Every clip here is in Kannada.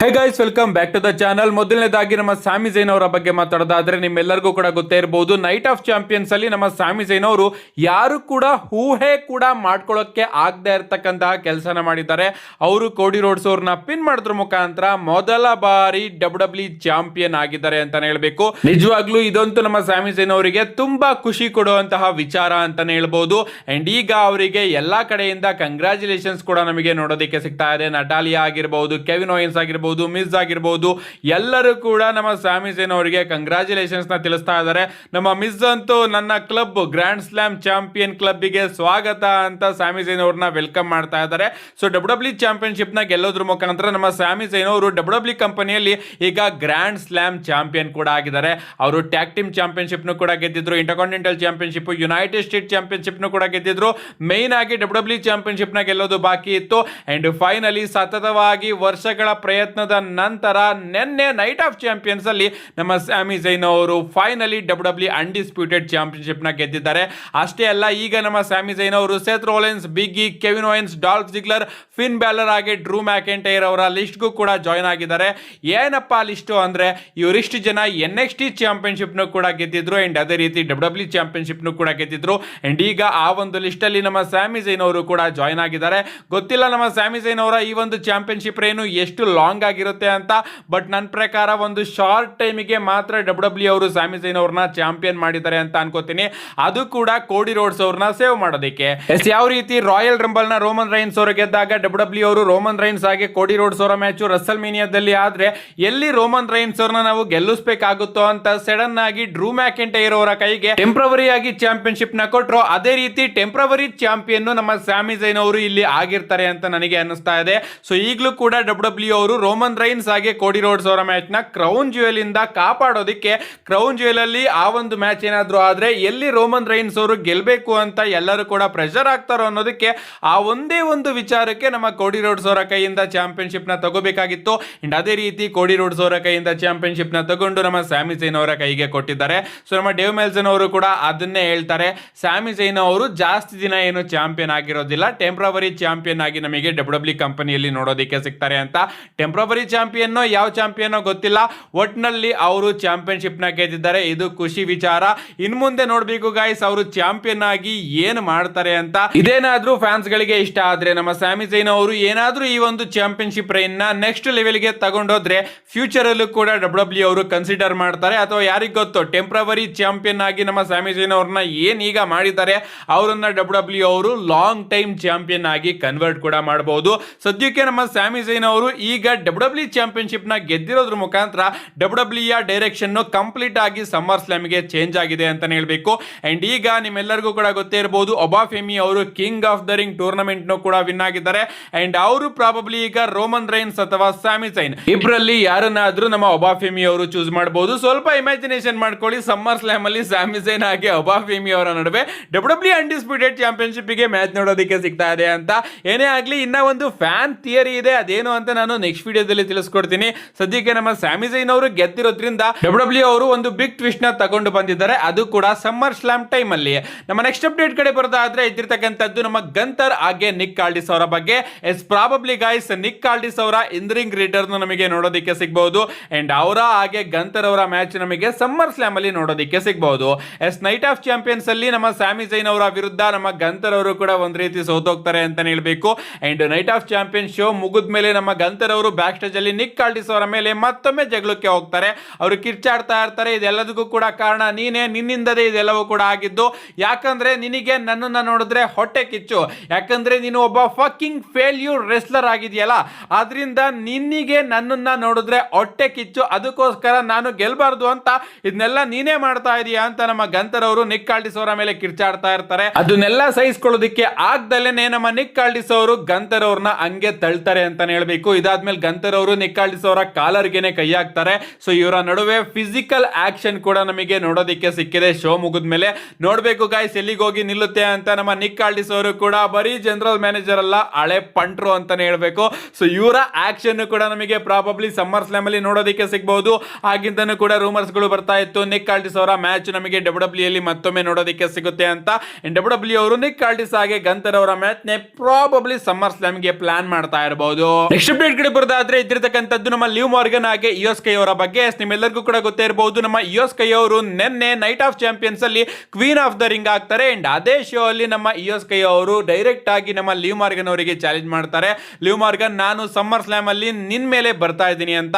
Hey guys, welcome back to the channel. ಮೊದಲನೇದಾಗಿ ನಮ್ಮ ಸಾಮಿ ಝೈನ್ ಅವರ ಬಗ್ಗೆ ಮಾತಾಡೋದಾದ್ರೆ ನಿಮ್ಮೆಲ್ಲರಿಗೂ ಕೂಡ ಗೊತ್ತೇ ಇರಬಹುದು, ನೈಟ್ ಆಫ್ ಚಾಂಪಿಯನ್ಸ್ ಅಲ್ಲಿ ನಮ್ಮ ಸಾಮಿ ಝೈನ್ ಅವರು ಯಾರು ಕೂಡ ಊಹೆ ಕೂಡ ಮಾಡ್ಕೊಳ್ಳೋಕೆ ಆಗದೆ ಇರತಕ್ಕಂತಹ ಕೆಲಸನ ಮಾಡಿದ್ದಾರೆ. ಅವರು ಕೋಡಿ ರೋಡ್ಸ್ ಅವ್ರನ್ನ ಪಿನ್ ಮಾಡೋದ್ರ ಮುಖಾಂತರ ಮೊದಲ ಬಾರಿ ಡಬ್ಲ್ಯೂ ಚಾಂಪಿಯನ್ ಆಗಿದ್ದಾರೆ ಅಂತಾನೆ ಹೇಳ್ಬೇಕು. ನಿಜವಾಗ್ಲೂ ಇದಂತೂ ನಮ್ಮ ಸಾಮಿ ಝೈನ್ ಅವರಿಗೆ ತುಂಬಾ ಖುಷಿ ಕೊಡುವಂತಹ ವಿಚಾರ ಅಂತಾನೆ ಹೇಳ್ಬಹುದು. ಅಂಡ್ ಈಗ ಅವರಿಗೆ ಎಲ್ಲಾ ಕಡೆಯಿಂದ ಕಂಗ್ರಾಚುಲೇಷನ್ಸ್ ಕೂಡ ನಮಗೆ ನೋಡೋದಕ್ಕೆ ಸಿಗ್ತಾ ಇದೆ. ನಟಾಲಿಯಾ ಆಗಿರಬಹುದು, ಕೆವಿನ್ ಓಯನ್ಸ್ ಆಗಿರಬಹುದು, ಮಿಸ್ ಆಗಿರಬಹುದು, ಎಲ್ಲರೂ ಕೂಡ ನಮ್ಮ ಸಾಮಿ ಝೈನ್ ಅವರಿಗೆ ಕಂಗ್ರಾಚುಲೇಷನ್ಸ್ ನ ತಿಳಿಸ್ತಾ ಇದ್ದಾರೆ. ನಮ್ಮ ಮಿಸ್ ಅಂತೂ ನನ್ನ ಕ್ಲಬ್ ಗ್ರ್ಯಾಂಡ್ ಸ್ಲಾಮ್ ಚಾಂಪಿಯನ್ ಕ್ಲಬ್ಗೆ ಸ್ವಾಗತ ಅಂತ ಸಾಮಿ ಝೈನ್ ಅವ್ರನ್ನ ವೆಲ್ಕಮ್ ಮಾಡ್ತಾ ಇದ್ದಾರೆ. ಸೊ ಡಬ್ಲ್ಯೂ ಚಾಂಪಿಯನ್ಶಿಪ್ ನ ಗೆಲ್ಲೋದ್ರ ಮುಖಾಂತರ ನಮ್ಮ ಸಾಮಿ ಝೈನ್ ಅವರು ಡಬ್ಲ್ಯೂ ಕಂಪನಿಯಲ್ಲಿ ಈಗ ಗ್ರ್ಯಾಂಡ್ ಸ್ಲಾಮ್ ಚಾಂಪಿಯನ್ ಕೂಡ ಆಗಿದ್ದಾರೆ. ಅವರು ಟ್ಯಾಗ್ ಟೀಮ್ ಚಾಂಪಿಯನ್ಶಿಪ್ ನು ಕೂಡ ಗೆದ್ದಿದ್ರು, intercontinental championship, united state championship ನು ಕೂಡ ಗೆದ್ದಿದ್ರು. ಮೈನ್ ಆಗಿ ಡಬ್ಲ್ಯೂ ಚಾಂಪಿಯನ್ಶಿಪ್ ನ ಗೆಲ್ಲೋದು ಬಾಕಿ ಇತ್ತು. ಅಂಡ್ ಫೈನಲಿ ಸತತವಾಗಿ ವರ್ಷಗಳ ಪ್ರಯತ್ನದ ನಂತರ ನಿನ್ನೆ ನೈಟ್ ಆಫ್ ಚಾಂಪಿಯನ್ಸ್ ಅಲ್ಲಿ ನಮ್ಮ ಸಾಮಿ ಝೈನ್ ಅವರು ಫೈನಲಿ ಡಬ್ಲ್ಯೂ ಅನ್ಡಿಸ್ಪ್ಯೂಟೆಡ್ ಚಾಂಪಿಯನ್ಶಿಪ್ ನ ಗೆದ್ದಿದ್ದಾರೆ. ಅಷ್ಟೇ ಅಲ್ಲ, ಈಗ ನಮ್ಮ ಸಾಮಿ ಝೈನ್ ಅವರು Seth Rollins, Big E, Kevin Owens, Dolph Ziggler, Finn Balor ಹಾಗೆ ಡ್ರೂ ಮ್ಯಾಕೆಂಟೈರ್ ಅವರ ಲಿಸ್ಟ್ಗೂ ಕೂಡ ಜಾಯ್ನ್ ಆಗಿದ್ದಾರೆ. ಏನಪ್ಪಾ ಲಿಸ್ಟು ಅಂದ್ರೆ ಇವರಿಷ್ಟು ಜನ NXT ಚಾಂಪಿಯನ್ಶಿಪ್ ನು ಕೂಡ ಗೆದ್ದಿದ್ರು ಅಂಡ್ ಅದೇ ರೀತಿ ಡಬ್ಲ್ಯೂ ಚಾಂಪಿಯನ್ಶಿಪ್ ನು ಕೂಡ ಗೆದ್ದಿದ್ರು. ಅಂಡ್ ಈಗ ಆ ಒಂದು ಲಿಸ್ಟ್ ಅಲ್ಲಿ ನಮ್ಮ ಸಾಮಿ ಝೈನ್ ಅವರು ಕೂಡ ಜಾಯ್ನ್ ಆಗಿದ್ದಾರೆ. ಗೊತ್ತಿಲ್ಲ ನಮ್ಮ ಸಾಮಿ ಝೈನ್ ಅವರ ಈ ಒಂದು ಚಾಂಪಿಯನ್ಶಿಪ್ ರೇನು ಎಷ್ಟು ಲಾಂಗ್ ಆಗಿರುತ್ತೆ ಅಂತ, ಬಟ್ ನನ್ನ ಪ್ರಕಾರ ಒಂದು ಶಾರ್ಟ್ ಟೈಮಿಗೆ ಮಾತ್ರ ಡಬ್ಲ್ಯೂ ಅವರು ಸಾಮಿ ಝೈನ್ ಅವ್ರನ್ನ ಚಾಂಪಿಯನ್ ಮಾಡಿದ್ದಾರೆ ಅಂತ ಅನ್ಕೋತೀನಿ. ಅದು ಕೂಡ ಕೋಡಿ ರೋಡ್ಸ್ ಅವ್ರನ್ನ ಸೇವ್ ಮಾಡೋದಕ್ಕೆ. ಯಾವ ರೀತಿ ರಾಯಲ್ ರಂಬಲ್ ನ ರೋಮನ್ ರೈನ್ಸ್ ಅವರು ಗೆದ್ದಾಗ ಡಬ್ಲ್ಯೂ ಅವರು ರೋಮನ್ ರೈನ್ಸ್ ಹಾಗೆ ಕೋಡಿ ರೋಡ್ಸ್ ಅವರ ಮ್ಯಾಚ್ ರಸಲ್ ಮೀನಿಯಾದಲ್ಲಿ ಆದ್ರೆ ಎಲ್ಲಿ ರೋಮನ್ ರೈನ್ಸ್ ಅವ್ರನ್ನ ನಾವು ಗೆಲ್ಲಿಸಬೇಕಾಗುತ್ತೋ ಅಂತ ಸಡನ್ ಆಗಿ ಡ್ರೂ ಮ್ಯಾಕೆಂಟೈರ್ ಅವರ ಕೈಗೆ ಟೆಂಪ್ರವರಿ ಆಗಿ ಚಾಂಪಿಯನ್ಶಿಪ್ ನ ಕೊಟ್ಟರು. ಅದೇ ರೀತಿ ಟೆಂಪ್ರವರಿ ಚಾಂಪಿಯನ್ ನಮ್ಮ ಸಾಮಿ ಝೈನ್ ಅವರು ಇಲ್ಲಿ ಆಗಿರ್ತಾರೆ ಅಂತ ನನಗೆ ಅನಿಸ್ತಾ ಇದೆ. ಸೊ ಈಗಲೂ ಕೂಡ ಡಬ್ಲ್ಯೂ ಅವರು ರೋಮನ್ ರೈನ್ಸ್ ಹಾಗೆ ಕೋಡಿ ರೋಡ್ಸ್ ಅವರ ಮ್ಯಾಚ್ ನ ಕ್ರೌನ್ ಜ್ಯುವೆಲ್ ಇಂದ ಕಾಪಾಡೋದಕ್ಕೆ, ಕ್ರೌನ್ ಜ್ಯುವೆಲ್ ಅಲ್ಲಿ ಆ ಒಂದು ಮ್ಯಾಚ್ ಏನಾದ್ರು ಆದ್ರೆ ಎಲ್ಲಿ ರೋಮನ್ ರೈನ್ಸ್ ಅವರು ಗೆಲ್ಬೇಕು ಅಂತ ಎಲ್ಲರೂ ಕೂಡ ಪ್ರೆಷರ್ ಆಗ್ತಾರೋ ಅನ್ನೋದಕ್ಕೆ ಆ ಒಂದೇ ಒಂದು ವಿಚಾರಕ್ಕೆ ನಮ್ಮ ಕೋಡಿ ರೋಡ್ಸ್ ಅವರ ಕೈಯಿಂದ ಚಾಂಪಿಯನ್ಶಿಪ್ ನ ತಗೋಬೇಕಾಗಿತ್ತು. ಅಂಡ್ ಅದೇ ರೀತಿ ಕೋಡಿ ರೋಡ್ಸ್ ಅವರ ಕೈಯಿಂದ ಚಾಂಪಿಯನ್ಶಿಪ್ ನ ತಗೊಂಡು ನಮ್ಮ ಸಾಮಿ ಝೈನ್ ಅವರ ಕೈಗೆ ಕೊಟ್ಟಿದ್ದಾರೆ. ಸೊ ನಮ್ಮ ಡೇವ್ ಮೆಲ್ಸನ್ ಅವರು ಕೂಡ ಅದನ್ನೇ ಹೇಳ್ತಾರೆ, ಸಾಮಿ ಝೈನ್ ಅವರು ಜಾಸ್ತಿ ದಿನ ಏನು ಚಾಂಪಿಯನ್ ಆಗಿರೋದಿಲ್ಲ, ಟೆಂಪ್ರವರಿ ಚಾಂಪಿಯನ್ ಆಗಿ ನಮಗೆ ಡಬ್ಲ್ಯೂ ಕಂಪನಿಯಲ್ಲಿ ನೋಡೋದಕ್ಕೆ ಸಿಗ್ತಾರೆ ಅಂತ. ಟೆಂಪ್ರವರಿ ಚಾಂಪಿಯನ್ ಯಾವ ಚಾಂಪಿಯನ್ ಗೊತ್ತಿಲ್ಲ, ಒಟ್ನಲ್ಲಿ ಅವರು ಚಾಂಪಿಯನ್ಶಿಪ್ ನ ಗೆದ್ದಿದ್ದಾರೆ. ಇದು ಖುಷಿ ವಿಚಾರ. ಇನ್ ಮುಂದೆ ನೋಡ್ಬೇಕು ಗಾಯ್ಸ್ ಅವರು ಚಾಂಪಿಯನ್ ಆಗಿ ಏನು ಮಾಡ್ತಾರೆ ಅಂತ. ಇದೇನಾದ್ರೂ ಫ್ಯಾನ್ಸ್ ಗಳಿಗೆ ಇಷ್ಟ ಆದ್ರೆ ನಮ್ಮ ಸಾಮಿ ಝೈನ್ ಅವರು ಏನಾದ್ರೂ ಈ ಒಂದು ಚಾಂಪಿಯನ್ಶಿಪ್ ರೈನ್ ನ ನೆಕ್ಸ್ಟ್ ಲೆವೆಲ್ ಗೆ ತಗೊಂಡೋದ್ರೆ ಫ್ಯೂಚರ್ ಅಲ್ಲೂ ಕೂಡ ಡಬ್ಲ್ಯೂ ಅವರು ಕನ್ಸಿಡರ್ ಮಾಡ್ತಾರೆ. ಅಥವಾ ಯಾರಿಗ್ ಗೊತ್ತು, ಟೆಂಪ್ರವರಿ ಚಾಂಪಿಯನ್ ಆಗಿ ನಮ್ಮ ಸಾಮಿ ಝೈನ್ ಅವ್ರನ್ನ ಏನ್ ಈಗ ಮಾಡಿದ್ದಾರೆ ಅವರನ್ನ ಡಬ್ಲ್ಯೂ ಅವರು ಲಾಂಗ್ ಟೈಮ್ ಚಾಂಪಿಯನ್ ಆಗಿ ಕನ್ವರ್ಟ್ ಕೂಡ ಮಾಡಬಹುದು. ಸದ್ಯಕ್ಕೆ ನಮ್ಮ ಸಾಮಿ ಝೈನ್ ಅವರು ಈಗ ಡಬ್ಲ್ಯೂ ಚಾಂಪಿಯನ್ಶಿಪ್ ನ ಗೆದ್ದಿರೋದ್ರ ಮುಖಾಂತರ ಡಬ್ಲ್ಯೂ ಡೈರೆಕ್ಷನ್ ಕಂಪ್ಲೀಟ್ ಆಗಿ ಸಮ್ಮರ್ ಸ್ಲಾಮ್ ಗೆ ಚೇಂಜ್ ಆಗಿದೆ ಅಂತಾನೆ ಹೇಳ್ಬೇಕು. ಅಂಡ್ ಈಗ ನಿಮ್ಮೆಲ್ಲರಿಗೂ ಕೂಡ ಗೊತ್ತೇ ಇರಬಹುದು, ಒಬಾಫೆಮಿ ಅವರು king of the ring tournament ನು ಕೂಡ ವಿನ್ ಆಗಿದ್ದಾರೆ. ಅಂಡ್ ಅವರು ಪ್ರಾಬಬ್ಲಿ ಈಗ ರೋಮನ್ ರೈನ್ಸ್ ಅಥವಾ ಸಾಮಿ ಝೈನ್ ಇಬ್ಬರಲ್ಲಿ ಯಾರನ್ನಾದ್ರೂ ನಮ್ಮ ಒಬಾಫೆಮಿ ಅವರು ಚೂಸ್ ಮಾಡಬಹುದು. ಸ್ವಲ್ಪ ಇಮ್ಯಾಜಿನೇಷನ್ ಮಾಡ್ಕೊಳ್ಳಿ, ಸಮ್ಮರ್ ಸ್ಲಾಮ್ ಅಲ್ಲಿ ಸಾಮಿ ಝೈನ್ ಹಾಗೆ ಒಬಾಫೆಮಿ ಅವರ ನಡುವೆ ಡಬ್ಲ್ಯೂ ಅನ್ಡಿಸ್ಪ್ಯೂಟೆಡ್ ಚಾಂಪಿಯನ್ಶಿಪ್ ಗೆ ಮ್ಯಾಚ್ ನೋಡೋದಕ್ಕೆ ಸಿಗ್ತಾ ಇದೆ ಅಂತ. ಏನೇ ಆಗ್ಲಿ, ಇನ್ನ ಒಂದು ಫ್ಯಾನ್ ಥಿಯರಿ ಇದೆ, ಅದೇನು ಅಂತ ನಾನು ನೆಕ್ಸ್ಟ್ ವಿಡಿಯೋದಲ್ಲಿ ತಿಳಿಸ್ಕೊಡ್ತೀನಿ. ಸದ್ಯಕ್ಕೆ ನಮ್ಮ ಸಾಮಿ ಝೈನ್ ಅವರು ಗೆದ್ದಿರೋದ್ರಿಂದ ಡಬ್ಲ್ಯೂ ಅವರು ಒಂದು ಬಿಗ್ ಟ್ವಿಸ್ಟ್ ನ ತಗೊಂಡು ಬಂದಿದ್ದಾರೆ, ಅದು ಕೂಡ ಸಮ್ಮರ್ ಸ್ಲಾಮ್ ಟೈಮ್ ಅಲ್ಲಿ. ನಮ್ಮ ನೆಕ್ಸ್ಟ್ ಅಪ್ಡೇಟ್ ಕಡೆ ಬರೋದಾದ್ರೆ ಇದ್ದಿರ್ತಕ್ಕಂಥದ್ದು ನಮ್ಮ ಗಂತರ್ ಹಾಗೆ ನಿಕ್ ಕಾರ್ಡಿಸ್ ಅವರ ಬಗ್ಗೆ. ಎಸ್ ಪ್ರಾಬಬ್ಲಿ ಗೈಸ್, ನಿಕ್ ಕಾರ್ಡಿಸ್ ಅವರ ಇಂದ್ರಿಂಗ್ ರಿಟರ್ನ್ ನಮಗೆ ನೋಡೋದಕ್ಕೆ ಸಿಗಬಹುದು. ಅಂಡ್ ಅವರ ಹಾಗೆ ಗಂತರ್ ಅವರ ಮ್ಯಾಚ್ ನಮಗೆ ಸಮ್ಮರ್ ಸ್ಲಾಮ್ ಅಲ್ಲಿ ನೋಡೋದಕ್ಕೆ ಸಿಗಬಹುದು. ಎಸ್ ನೈಟ್ ಆಫ್ ಚಾಂಪಿಯನ್ಸ್ ಅಲ್ಲಿ ನಮ್ಮ ಸಾಮಿ ಝೈನ್ ಅವರ ವಿರುದ್ಧ ನಮ್ಮ ಗಂತರ್ ಅವರು ಕೂಡ ಒಂದ್ ರೀತಿ ಸೋತೋಗ್ತಾರೆ ಅಂತಾನೆ ಹೇಳ್ಬೇಕು. And knight of champion show ಮುಗಿದ ಮೇಲೆ ನಮ್ಮ ಗಂತರ್ ಅವರು ಬ್ಯಾಕ್ ಸ್ಟೇಜ್ ಅಲ್ಲಿ ನಿಕ್ ಕಾರ್ಡಿಸ್ ಅವರ ಮೇಲೆ ಮತ್ತೊಮ್ಮೆ ಜಗಳಕ್ಕೆ ಹೋಗ್ತಾರೆ. ಅವರು ಕಿರ್ಚಾಡ್ತಾ ಇರ್ತಾರೆ, ಇದೆಲ್ಲದಕ್ಕೂ ಕೂಡ ಕಾರಣ ನೀನೇ, ನಿನ್ನಿಂದದೇ ಇದೆಲ್ಲವೂ ಕೂಡ ಆಗಿದ್ದು. ಯಾಕಂದ್ರೆ ನಿನಗೆ ನನ್ನನ್ನ ನೋಡಿದ್ರೆ ಹೊಟ್ಟೆ ಕಿಚ್ಚು, ಯಾಕಂದ್ರೆ ನೀನು ಒಬ್ಬ ಫಕಿಂಗ್ ಫೇಲ್ಯೂರ್ ರೆಸ್ಲರ್ ಆಗಿದೆಯಲ್ಲ, ಆದ್ರಿಂದ ನಿನ್ನಿಗೆ ನನ್ನನ್ನ ನೋಡಿದ್ರೆ ಹೊಟ್ಟೆ ಕಿಚ್ಚು, ಅದಕ್ಕೋಸ್ಕರ ನಾನು ಗೆಲ್ಬಾರ್ದು ಅಂತ ಇದನ್ನೆಲ್ಲ ನೀನೇ ಮಾಡ್ತಾ ಇದೀಯಾ ಅಂತ ನಮ್ಮ ಗಂತರ್ ಅವರು ನಿಕ್ ಕಾರ್ಡಿಸ್ ಅವರ ಮೇಲೆ ಕಿರ್ಚಾಡ್ತಾ ಇರ್ತಾರೆ. ಅದನ್ನೆಲ್ಲ ಸಹಿಸ್ಕೊಳ್ಳೋದಕ್ಕೆ ಆಗ್ದಲೇನೆ ನಮ್ಮ ನಿಕ್ ಕಾರ್ಡಿಸ್ ಅವರು ಗಂತರ್ ಅವ್ರನ್ನ ಹಂಗೆ ತಳ್ತಾರೆ ಅಂತಾನೆ ಹೇಳ್ಬೇಕು. ಇದಾದ್ಮೇಲೆ ಗಂತರ್ ಅವರು ನಿಕ್ ಕಾರ್ಡಿಸ್ ಅವರ ಕಾಲರ್ಗೆನೆ ಕೈ ಹಾಕ್ತಾರೆ. ಸೊ ಇವರ ನಡುವೆ ಫಿಸಿಕಲ್ ಆಕ್ಷನ್ ಕೂಡ ನಮಗೆ ನೋಡೋದಕ್ಕೆ ಸಿಕ್ಕಿದೆ ಶೋ ಮುಗಿದ್ಮೇಲೆ. ನೋಡ್ಬೇಕು ಗಾಯ್ಸ್ ಎಲ್ಲಿಗೆ ಹೋಗಿ ನಿಲ್ಲುತ್ತೆ ಅಂತ. ನಮ್ಮ ನಿಕ್ ಕಾರ್ಡಿಸ್ ಅವರು ಕೂಡ ಬರೀ ಜನರಲ್ ಮ್ಯಾನೇಜರ್ ಅಲ್ಲ, ಹಳೆ ಪಂಟ್ರು ಅಂತಾನೆ ಹೇಳ್ಬೇಕು. ಸೊ ಇವರ ಆಕ್ಷನ್ ಕೂಡ ನಮಗೆ ಪ್ರಾಬಬ್ಲಿ ಸಮ್ಮರ್ ಸ್ಲಾಮ್ ಅಲ್ಲಿ ನೋಡೋದಕ್ಕೆ ಸಿಗಬಹುದು. ಆಗಿಂದನೂ ಕೂಡ ರೂಮರ್ಸ್ ಗಳು ಬರ್ತಾ ಇತ್ತು, ನಿಕ್ ಕಾರ್ಡಿಸ್ ಅವರ ಮ್ಯಾಚ್ ನಮಗೆ ಡಬ್ಲ್ಯೂ ಅಲ್ಲಿ ಮತ್ತೊಮ್ಮೆ ನೋಡೋದಕ್ಕೆ ಸಿಗುತ್ತೆ ಅಂತ. ಡಬ್ಲ್ಯೂ ಅವರು ನಿಕ್ ಕಾರ್ಡಿಸ್ ಹಾಗೆ ಗಂತರ್ ಅವರ ಮ್ಯಾಚ್ ನೇ ಪ್ರಾಬಬ್ಲಿ ಸಮ್ಮರ್ ಸ್ಲಾಮ್ ಗೆ ಪ್ಲಾನ್ ಮಾಡ್ತಾ ಇರಬಹುದು. ನೆಕ್ಸ್ಟ್ ಅಪ್ಡೇಟ್ ಕಡೆ ಬರೋದಾದ್ರೆ ಆದ್ರೆ ಇದ್ದಿರ್ತಕ್ಕಂಥದ್ದು ನಮ್ಮ ಲಿವ್ ಮಾರ್ಗನ್ ಹಾಗೆ ಇಯೋಸ್ಕೈ ಅವರ ಬಗ್ಗೆ. ನಿಮ್ಮೆಲ್ಲರಿಗೂ ಕೂಡ ಗೊತ್ತೇ ಇರಬಹುದು, ನಮ್ಮ ಇಯೋಸ್ಕೈ ಅವರು ನಿನ್ನೆ ನೈಟ್ ಆಫ್ ಚಾಂಪಿಯನ್ಸ್ ಅಲ್ಲಿ ಕ್ವೀನ್ ಆಫ್ ದ ರಿಂಗ್ ಆಗ್ತಾರೆ. ಅಂಡ್ ಅದೇ ಶೋ ಅಲ್ಲಿ ನಮ್ಮ ಇಯೋಸ್ಕೈ ಅವರು ಡೈರೆಕ್ಟ್ ಆಗಿ ನಮ್ಮ ಲಿವ್ ಮಾರ್ಗನ್ ಅವರಿಗೆ ಚಾಲೆಂಜ್ ಮಾಡ್ತಾರೆ. ಲಿವ್ ಮಾರ್ಗನ್, ನಾನು ಸಮ್ಮರ್ ಸ್ಲಾಮ್ ಅಲ್ಲಿ ನಿನ್ ಮೇಲೆ ಬರ್ತಾ ಇದ್ದೀನಿ ಅಂತ.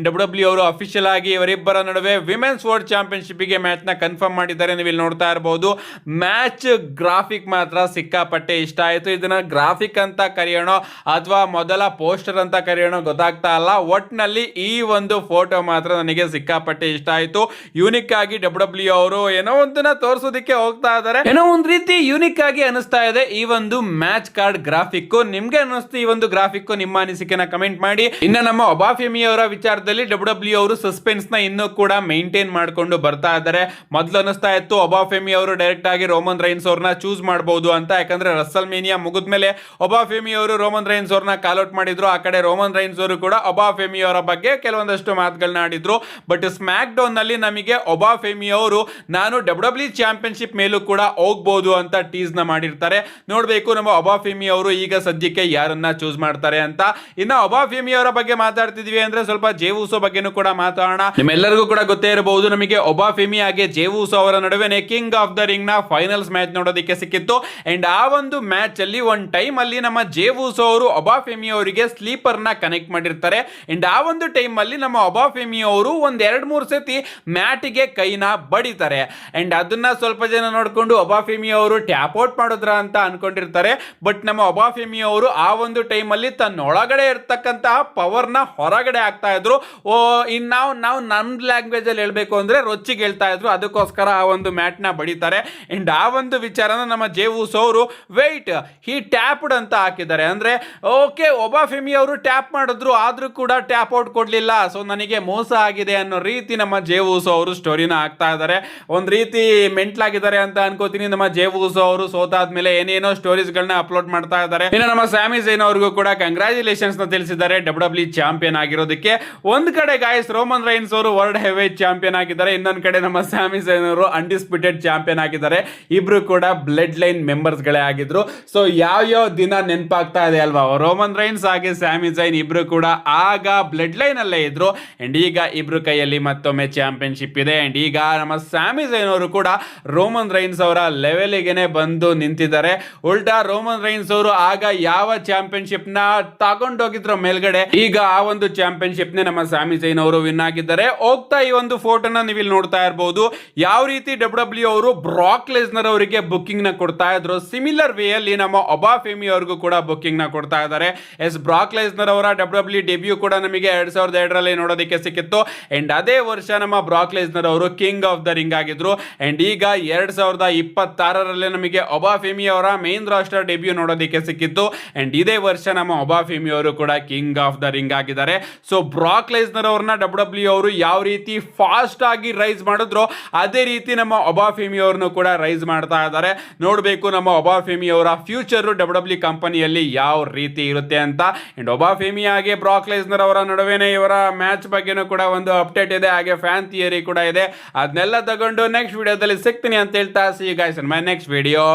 ಡಬ್ಲ್ಯೂ ಅವರು ಅಫಿಷಿಯಲ್ ಆಗಿ ಇವರಿಬ್ಬರ ನಡುವೆ ವಿಮೆನ್ಸ್ ವರ್ಲ್ಡ್ ಚಾಂಪಿಯನ್ಶಿಪ್ ಗೆ ಮ್ಯಾಚ್ ನ ಕನ್ಫರ್ಮ್ ಮಾಡಿದ್ದಾರೆ. ನೀವು ಇಲ್ಲಿ ನೋಡ್ತಾ ಇರಬಹುದು. ಮ್ಯಾಚ್ ಗ್ರಾಫಿಕ್ ಮಾತ್ರ ಸಿಕ್ಕಾಪಟ್ಟೆ ಇಷ್ಟ ಆಯ್ತು. ಇದನ್ನ ಗ್ರಾಫಿಕ್ ಅಂತ ಕರೆಯೋಣ ಅಥವಾ ಮೊದಲ ಪೋಸ್ಟರ್ ಅಂತ ಕರೆಯೋಣ ಗೊತ್ತಾಗ್ತಾ ಇಲ್ಲ. ಒಟ್ನಲ್ಲಿ ಈ ಒಂದು ಫೋಟೋ ಮಾತ್ರ ನನಗೆ ಸಿಕ್ಕಾಪಟ್ಟೆ ಇಷ್ಟ ಆಯ್ತು. ಯೂನಿಕ್ ಆಗಿ ಡಬ್ಲ್ಯೂ ಅವರು ಏನೋ ಒಂದನ್ನ ತೋರಿಸೋದಕ್ಕೆ ಹೋಗ್ತಾ ಇದ್ದಾರೆ. ಏನೋ ಒಂದ್ ರೀತಿ ಯೂನಿಕ್ ಆಗಿ ಅನಿಸ್ತಾ ಇದೆ ಈ ಒಂದು ಮ್ಯಾಚ್ ಕಾರ್ಡ್ ಗ್ರಾಫಿಕ್. ನಿಮ್ಗೆ ಅನಿಸ್ತು ಈ ಒಂದು ಗ್ರಾಫಿಕ್? ನಿಮ್ಮ ಅನಿಸಿಕೆನ ಕಮೆಂಟ್ ಮಾಡಿ. ಇನ್ನ ನಮ್ಮ ಒಬಾಫೆಮಿ ಅವರ ವಿಚಾರದಲ್ಲಿ ಡಬ್ಲ್ಯೂ ಅವರು ಸಸ್ಪೆನ್ಸ್ ನ ಇನ್ನೂ ಕೂಡ ಮೇಂಟೈನ್ ಮಾಡ್ಕೊಂಡು ಬರ್ತಾ ಇದ್ದಾರೆ. ಮೊದಲು ಅನಿಸ್ತಾ ಇತ್ತು ಒಬಾಫೆಮಿ ಅವರು ಡೈರೆಕ್ಟ್ ಆಗಿ ರೋಮನ್ ರೈನ್ಸ್ ಅವ್ರನ್ನ ಚೂಸ್ ಮಾಡಬಹುದು ಅಂತ. ಯಾಕಂದ್ರೆ ರಸಲ್ ಮೇನಿಯಾ ಮುಗಿದ್ಮೇಲೆ ಒಬಾಫೆಮಿ ಅವರು ರೋಮನ್ ರೈನ್ಸ್ ಅವ್ರನ್ನ ಕಾಲ್ಔಟ್ ಮಾಡಿದ್ರು. ಆ ಕಡೆ ರೋಮನ್ ರೈನ್ಸ್ ಅವರು ಕೂಡ ಒಬಾಫೆಮಿ ಅವರ ಬಗ್ಗೆ ಕೆಲವೊಂದಷ್ಟು ಮಾತುಗಳನ್ನ ಆಡಿದ್ರು. ಬಟ್ ಸ್ಮ್ಯಾಕ್ ಡೌನ್ ನಲ್ಲಿ ನಮಗೆ ಒಬಾಫೆಮಿ ಅವರು ನಾನು ಡಬ್ಲ್ಯೂ ಚಾಂಪಿಯನ್ಶಿಪ್ ಮೇಲೂ ಕೂಡ ಹೋಗ್ಬಹುದು ಅಂತ ಟೀಸ್ ನ ಮಾಡಿರ್ತಾರೆ. ನೋಡ್ಬೇಕು ನಮ್ಮ ಒಬಾಫೆಮಿ ಅವರು ಈಗ ಸದ್ಯಕ್ಕೆ ಯಾರನ್ನ ಚೂಸ್ ಮಾಡ್ತಾರೆ ಅಂತ. ಇನ್ನ ಒಬಾಫೆಮಿ ಅವರ ಬಗ್ಗೆ ಮಾತಾಡ್ತಿದ್ವಿ ಅಂದ್ರೆ ಸ್ವಲ್ಪ ಜೇ ಉಸೋ ಬಗ್ಗೆನೂ ಕೂಡ ಮಾತಾಡೋಣ. ನಿಮ್ಮೆಲ್ಲರಿಗೂ ಕೂಡ ಗೊತ್ತೇ ಇರಬಹುದು, ನಮಗೆ ಒಬಾಫೆಮಿ ಹಾಗೆ ಜೇ ಉಸೋ ಅವರ ನಡುವೆ ಕಿಂಗ್ ಆಫ್ ದ ರಿಂಗ್ ನ ಫೈನಲ್ಸ್ ಮ್ಯಾಚ್ ನೋಡೋದಕ್ಕೆ ಸಿಕ್ಕಿತ್ತು. ಅಂಡ್ ಆ ಒಂದು ಮ್ಯಾಚ್ ಅಲ್ಲಿ ಒಂದ್ ಟೈಮ್ ಅಲ್ಲಿ ನಮ್ಮ ಜೇ ಉಸೋ ಅವರು ಒಬಾಫೆಮಿ ಅವರಿಗೆ ಸ್ಲೀಪರ್ ನ ಕನೆಕ್ಟ್ ಮಾಡಿರ್ತಾರೆ. ಅಂಡ್ ಆ ಒಂದು ಟೈಮ್ ಅಲ್ಲಿ ನಮ್ಮ ಒಬಾಫೆಮಿ ಅವರು ಒಂದ್ 2-3 ಸತಿ ಮ್ಯಾಟ್ ಗೆ ಕೈನ ಬಡಿತಾರೆ. ಅಂಡ್ ಅದನ್ನ ಸ್ವಲ್ಪ ಜನ ನೋಡ್ಕೊಂಡು ಒಬಾಫೆಮಿ ಅವರು ಟ್ಯಾಪ್ ಔಟ್ ಮಾಡಿದ್ರ ಅಂತ ಅನ್ಕೊಂಡಿರ್ತಾರೆ. ಬಟ್ ನಮ್ಮ ಒಬಾಫೆಮಿ ಅವರು ಆ ಒಂದು ಟೈಮ್ ಅಲ್ಲಿ ತನ್ನ ಒಳಗಡೆ ಇರ್ತಕ್ಕಂತಹ ಪವರ್ ನ ಹೊರಗಡೆ ಆಗ್ತಾ ಇದ್ರು. ನಾವು ನನ್ನ ಲ್ಯಾಂಗ್ವೇಜ್ ಅಲ್ಲಿ ಹೇಳ್ಬೇಕು ಅಂದ್ರೆ ರೊಚ್ಚಿಗೆ ಹೇಳ್ತಾ ಇದ್ರು. ಅದಕ್ಕೋಸ್ಕರ ಆ ಒಂದು ಮ್ಯಾಟ್ ನ ಬಡಿತಾರೆ. ಅಂಡ್ ಆ ಒಂದು ವಿಚಾರನ ನಮ್ಮ ಜೇ ಉಸೋ ಅವರು ವೆಯ್ಟ್ ಹಿ ಟ್ಯಾಪ್ಡ್ ಅಂತ ಹಾಕಿದ್ದಾರೆ. ಅಂದ್ರೆ ಓಕೆ, ಒಬಾಫೆಮಿ ಅವರು ಟ್ಯಾಪ್ ಮಾಡಿದ್ರು ಆದ್ರೂ ಕೂಡ ಟ್ಯಾಪ್ ಔಟ್ ಕೊಡ್ಲಿಲ್ಲ, ಸೊ ನನಗೆ ಮೋಸ ಆಗಿದೆ ಅನ್ನೋ ರೀತಿ ನಮ್ಮ ಜೇ ಉಸೋ ಅವರು ಸ್ಟೋರಿನ ಹಾಕ್ತಾ ಇದ್ದಾರೆ. ಒಂದ್ ರೀತಿ ಮೆಂಟ್ಲಾಗಿದ್ದಾರೆ ಅಂತ ಅನ್ಕೋತೀನಿ. ನಮ್ಮ ಜೇ ಉಸೋ ಅವರು ಸೋತಾದ್ಮೇಲೆ ಏನೇನೋ ಸ್ಟೋರೀಸ್ ಗಳನ್ನ ಅಪ್ಲೋಡ್ ಮಾಡ್ತಾ ಇದ್ದಾರೆ. ಇನ್ನು ನಮ್ಮ ಸ್ಯಾಮಿ ಝೈನ್ ಅವ್ರಿಗೂ ಕೂಡ ಕಂಗ್ರಾಚುಲೇಷನ್ಸ್ ನ ತಿಳಿಸಿದ್ದಾರೆ ಡಬ್ಲ್ಯೂ ಚಾಂಪಿಯನ್ ಆಗಿರೋದಕ್ಕೆ. ಒಂದ್ ಕಡೆ ಗಾಯ್ಸ್ ರೋಮನ್ ರೈನ್ಸ್ ಅವರು ವರ್ಲ್ಡ್ ಹೆವಿವೇಟ್ ಚಾಂಪಿಯನ್ ಆಗಿದ್ದಾರೆ. ಇನ್ನೊಂದ್ ಕಡೆ ನಮ್ಮ ಸ್ಯಾಮಿ ಝೈನ್ ಅವರು ಅನ್ಡಿಸ್ಪ್ಯೂಟೆಡ್ ಚಾಂಪಿಯನ್ ಆಗಿದ್ದಾರೆ. ಇಬ್ರು ಕೂಡ ಬ್ಲಡ್ ಲೈನ್ ಮೆಂಬರ್ಸ್ ಗಳೇ ಆಗಿದ್ರು. ಸೊ ಯಾವ ದಿನ ನೆನಪಾಗ್ತಾ ಇದೆ ಅಲ್ವಾ, ರೋಮನ್ ರೈನ್ಸ್ ಹಾಗೆ ಸ್ಯಾಮಿ ಝೈನ್ ಇಬ್ರು ಕೂಡ ಆಗ ಬ್ಲಡ್ ಲೈನ್ ಅಲ್ಲೇ ಇದ್ರು. ಅಂಡ್ ಈಗ ಇಬ್ರು ಕೈಯಲ್ಲಿ ಮತ್ತೊಮ್ಮೆ ಚಾಂಪಿಯನ್ಶಿಪ್ ಇದೆ. ಅಂಡ್ ಈಗ ನಮ್ಮ ಸ್ಯಾಮಿ ಝೈನ್ ಅವರು ಕೂಡ ರೋಮನ್ ರೈನ್ಸ್ ಅವರ ಲೆವೆಲ್ಗೆನೆ ಬಂದು ನಿಂತಿದ್ದಾರೆ. ಉಲ್ಟಾ ರೋಮನ್ ರೈನ್ಸ್ ಅವರು ಆಗ ಯಾವ ಚಾಂಪಿಯನ್ಶಿಪ್ ನ ತಗೊಂಡೋಗಿದ್ರು ಮೇಲ್ಗಡೆ, ಈಗ ಆ ಒಂದು ಚಾಂಪಿಯನ್ಶಿಪ್ ನೇ ನಮ್ಮ ಸ್ಯಾಮಿ ಝೈನ್ ಅವರು ವಿನ್ ಆಗಿದ್ದಾರೆ. ಹೋಗ್ತಾ ಈ ಒಂದು ಫೋಟೋನ ನೀವು ಇಲ್ಲಿ ನೋಡ್ತಾ ಇರಬಹುದು. ಯಾವ ರೀತಿ ಡಬ್ಲ್ಯೂ ಅವರು ಬ್ರಾಕ್ ಲೆಸ್ನರ್ ಅವರಿಗೆ ಬುಕ್ಕಿಂಗ್ ನ ಕೊಡ್ತಾ ಇದ್ರು, ಸಿಮಿಲರ್ ವೇ ಅಲ್ಲಿ ನಮ್ಮ ಒಬಾಫೆಮಿ ಅವ್ರಿಗೂ ಕೂಡ ಬುಕ್ಕಿಂಗ್ ನ ಕೊಡ್ತಾ ಇದ್ದಾರೆ. ಬ್ರಾಕ್ ಲೆಸ್ನರ್ ಅವರ ಡಬ್ಲ್ಯೂ ಡೆಬ್ಯೂ ಕೂಡ ನಮಗೆ 2002ರಲ್ಲಿ ನೋಡೋದಕ್ಕೆ ಸಿಕ್ಕಿತ್ತು. ಅಂಡ್ ಅದೇ ವರ್ಷ ನಮ್ಮ ಬ್ರಾಕ್ ಲೆಸ್ನರ್ ಅವರು ಕಿಂಗ್ ಆಫ್ ದ ರಿಂಗ್ ಆಗಿದ್ರು. ಅಂಡ್ ಈಗ 2026ರಲ್ಲಿ ನಮಗೆ ಒಬಾಫೆಮಿ ಅವರ ಮೇನ್ ರಾಸ್ಟರ್ ಡೆಬ್ಯೂ ನೋಡೋದಕ್ಕೆ ಸಿಕ್ಕಿತ್ತು. ಅಂಡ್ ಇದೇ ವರ್ಷ ನಮ್ಮ ಒಬಾಫೆಮಿ ಅವರು ಕೂಡ ಕಿಂಗ್ ಆಫ್ ದ ರಿಂಗ್ ಆಗಿದ್ದಾರೆ. ಸೊ ಬ್ರಾಕ್ ಲೆಸ್ನರ್ ಅವ್ರನ್ನ ಡಬ್ಲ್ಯೂ ಅವರು ಯಾವ ರೀತಿ ಫಾಸ್ಟ್ ಆಗಿ ರೈಸ್ ಮಾಡಿದ್ರು ಅದೇ ರೀತಿ ನಮ್ಮ ಒಬಾಫೆಮಿ ಅವ್ರನ್ನು ಕೂಡ ರೈಸ್ ಮಾಡ್ತಾ ಇದ್ದಾರೆ. ನೋಡಬೇಕು ನಮ್ಮ ಒಬಾಫೆಮಿ ಅವರ ಫ್ಯೂಚರ್ ಡಬ್ಲ್ಯೂ ಕಂಪನಿಯಲ್ಲಿ ಯಾವ ರೀತಿ ಇರುತ್ತೆ ಅಂತ. ಅಂಡ್ ಒಬಾಫೆಮಿ ಹಾಗೆ ಬ್ರಾಕ್ ಲೆಸ್ನರ್ ಅವರ ನಡುವೆನೇ ಇವರ ಮ್ಯಾಚ್ ಬಗ್ಗೆನೂ ಕೂಡ ಒಂದು ಅಪ್ಡೇಟ್ ಇದೆ, ಹಾಗೆ ಫ್ಯಾನ್ ಥಿಯರಿ ಕೂಡ ಇದೆ. ಅದನ್ನೆಲ್ಲ ತಗೊಂಡು ನೆಕ್ಸ್ಟ್ ವಿಡಿಯೋದಲ್ಲಿ ಸಿಗ್ತೀನಿ ಅಂತ ಹೇಳ್ತಾ see you guys in my next video.